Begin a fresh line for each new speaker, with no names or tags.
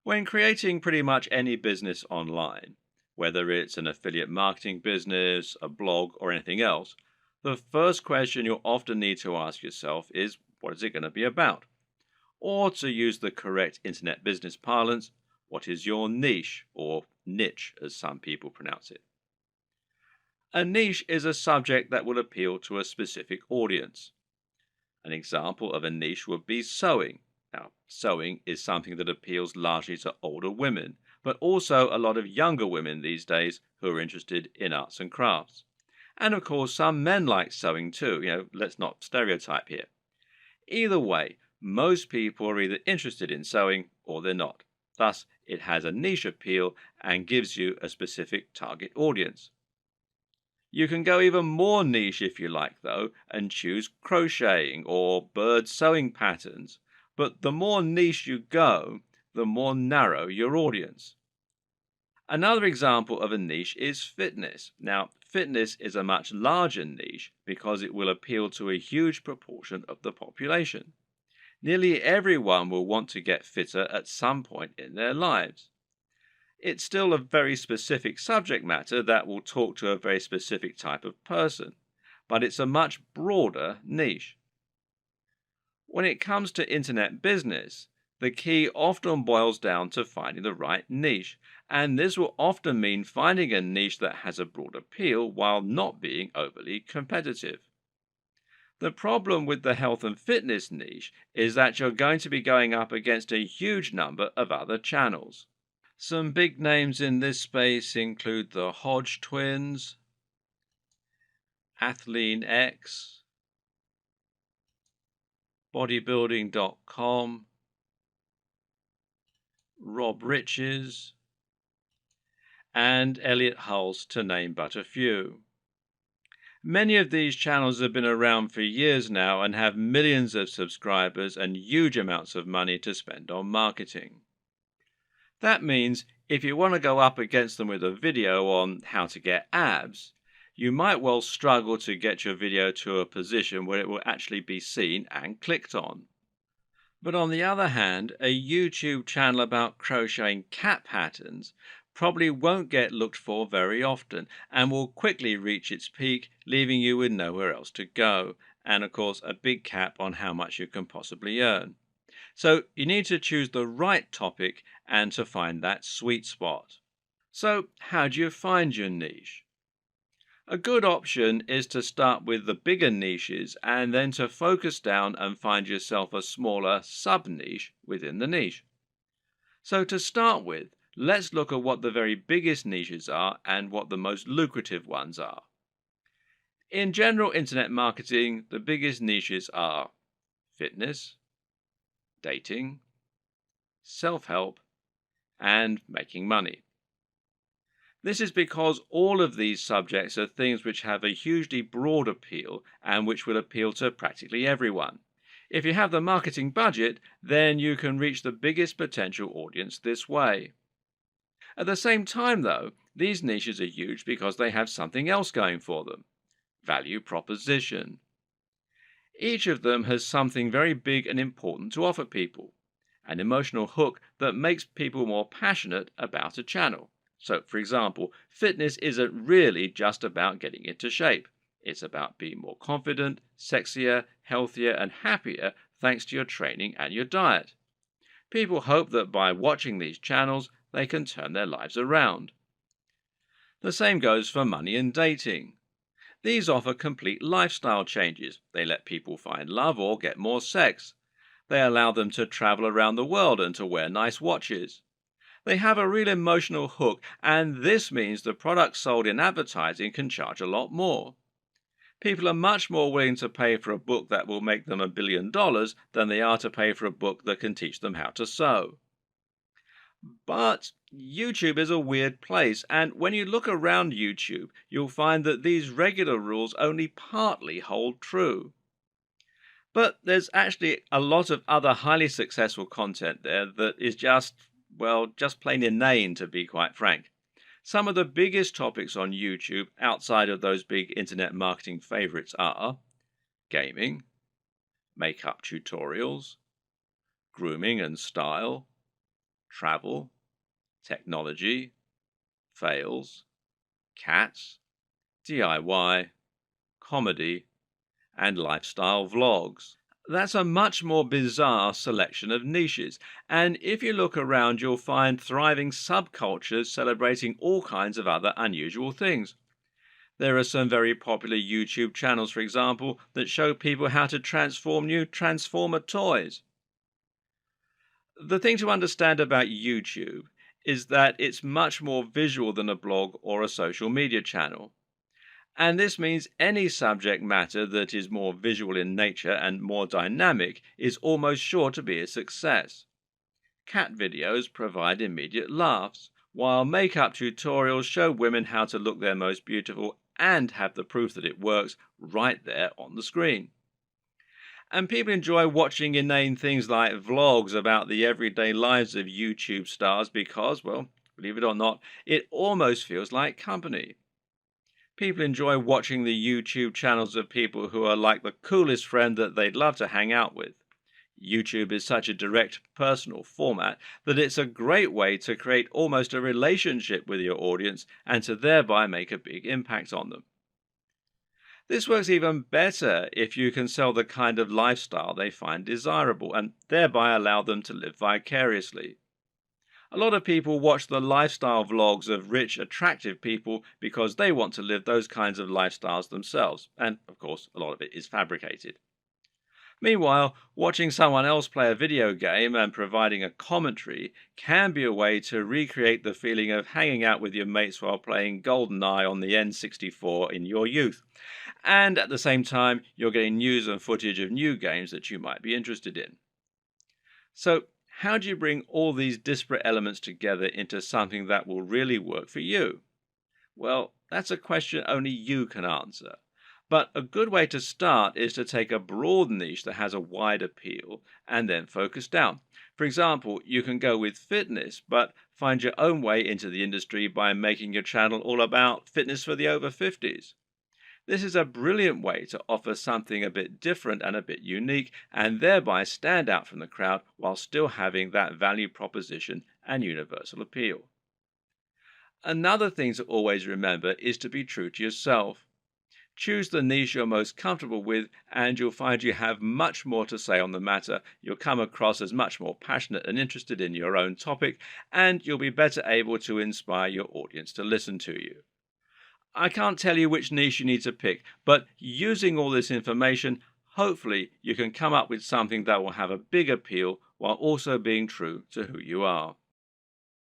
When creating pretty much any business online, whether it's an affiliate marketing business, a blog, or anything else, the first question you'll often need to ask yourself is what is it going to be about? Or to use the correct internet business parlance, what is your niche, or niche as some people pronounce it? A niche is a subject that will appeal to a specific audience. An example of a niche would be sewing. Now, sewing is something that appeals largely to older women, but also a lot of younger women these days who are interested in arts and crafts. And of course, some men like sewing too. Let's not stereotype here. Either way, most people are either interested in sewing or they're not. Thus, it has a niche appeal and gives you a specific target audience. You can go even more niche if you like, though, and choose crocheting or bird sewing patterns. But the more niche you go, the more narrow your audience. Another example of a niche is fitness. Now, fitness is a much larger niche because it will appeal to a huge proportion of the population. Nearly everyone will want to get fitter at some point in their lives. It's still a very specific subject matter that will talk to a very specific type of person, but it's a much broader niche. When it comes to internet business, the key often boils down to finding the right niche, and this will often mean finding a niche that has a broad appeal while not being overly competitive. The problem with the health and fitness niche is that you're going to be going up against a huge number of other channels. Some big names in this space include the Hodge twins, Athlean X, bodybuilding.com, Rob Riches, and Elliot Hulse, to name but a few. Many of these channels have been around for years now and have millions of subscribers and huge amounts of money to spend on marketing. That means if you want to go up against them with a video on how to get abs, you might well struggle to get your video to a position where it will actually be seen and clicked on. But on the other hand, a YouTube channel about crocheting cat patterns probably won't get looked for very often and will quickly reach its peak, leaving you with nowhere else to go, and of course a big cap on how much you can possibly earn. So you need to choose the right topic and to find that sweet spot. So how do you find your niche? A good option is to start with the bigger niches and then to focus down and find yourself a smaller sub-niche within the niche. So to start with, let's look at what the very biggest niches are and what the most lucrative ones are. In general internet marketing, the biggest niches are fitness, dating, self-help, and making money. This is because all of these subjects are things which have a hugely broad appeal and which will appeal to practically everyone. If you have the marketing budget, then you can reach the biggest potential audience this way. At the same time, though, these niches are huge because they have something else going for them: value proposition. Each of them has something very big and important to offer people, an emotional hook that makes people more passionate about a channel. So, for example, fitness isn't really just about getting into shape. It's about being more confident, sexier, healthier, and happier thanks to your training and your diet. People hope that by watching these channels, they can turn their lives around. The same goes for money and dating. These offer complete lifestyle changes. They let people find love or get more sex. They allow them to travel around the world and to wear nice watches. They have a real emotional hook, and this means the products sold in advertising can charge a lot more. People are much more willing to pay for a book that will make them $1 billion than they are to pay for a book that can teach them how to sew. But YouTube is a weird place, and when you look around YouTube, you'll find that these regular rules only partly hold true. But there's actually a lot of other highly successful content there that is just plain inane, to be quite frank. Some of the biggest topics on YouTube outside of those big internet marketing favorites are gaming, makeup tutorials, grooming and style, travel, technology, fails, cats, DIY, comedy, and lifestyle vlogs. That's a much more bizarre selection of niches, and if you look around, you'll find thriving subcultures celebrating all kinds of other unusual things. There are some very popular YouTube channels, for example, that show people how to transform new Transformer toys. The thing to understand about YouTube is that it's much more visual than a blog or a social media channel. And this means any subject matter that is more visual in nature and more dynamic is almost sure to be a success. Cat videos provide immediate laughs, while makeup tutorials show women how to look their most beautiful and have the proof that it works right there on the screen. And people enjoy watching inane things like vlogs about the everyday lives of YouTube stars because, well, believe it or not, it almost feels like company. People enjoy watching the YouTube channels of people who are like the coolest friend that they'd love to hang out with. YouTube is such a direct, personal format that it's a great way to create almost a relationship with your audience and to thereby make a big impact on them. This works even better if you can sell the kind of lifestyle they find desirable and thereby allow them to live vicariously. A lot of people watch the lifestyle vlogs of rich, attractive people because they want to live those kinds of lifestyles themselves, and of course, a lot of it is fabricated. Meanwhile, watching someone else play a video game and providing a commentary can be a way to recreate the feeling of hanging out with your mates while playing GoldenEye on the N64 in your youth. And at the same time, you're getting news and footage of new games that you might be interested in. So, how do you bring all these disparate elements together into something that will really work for you? Well, that's a question only you can answer. But a good way to start is to take a broad niche that has a wide appeal and then focus down. For example, you can go with fitness, but find your own way into the industry by making your channel all about fitness for the over 50s. This is a brilliant way to offer something a bit different and a bit unique, and thereby stand out from the crowd while still having that value proposition and universal appeal. Another thing to always remember is to be true to yourself. Choose the niche you're most comfortable with, and you'll find you have much more to say on the matter. You'll come across as much more passionate and interested in your own topic, and you'll be better able to inspire your audience to listen to you. I can't tell you which niche you need to pick, but using all this information, hopefully you can come up with something that will have a big appeal while also being true to who you are.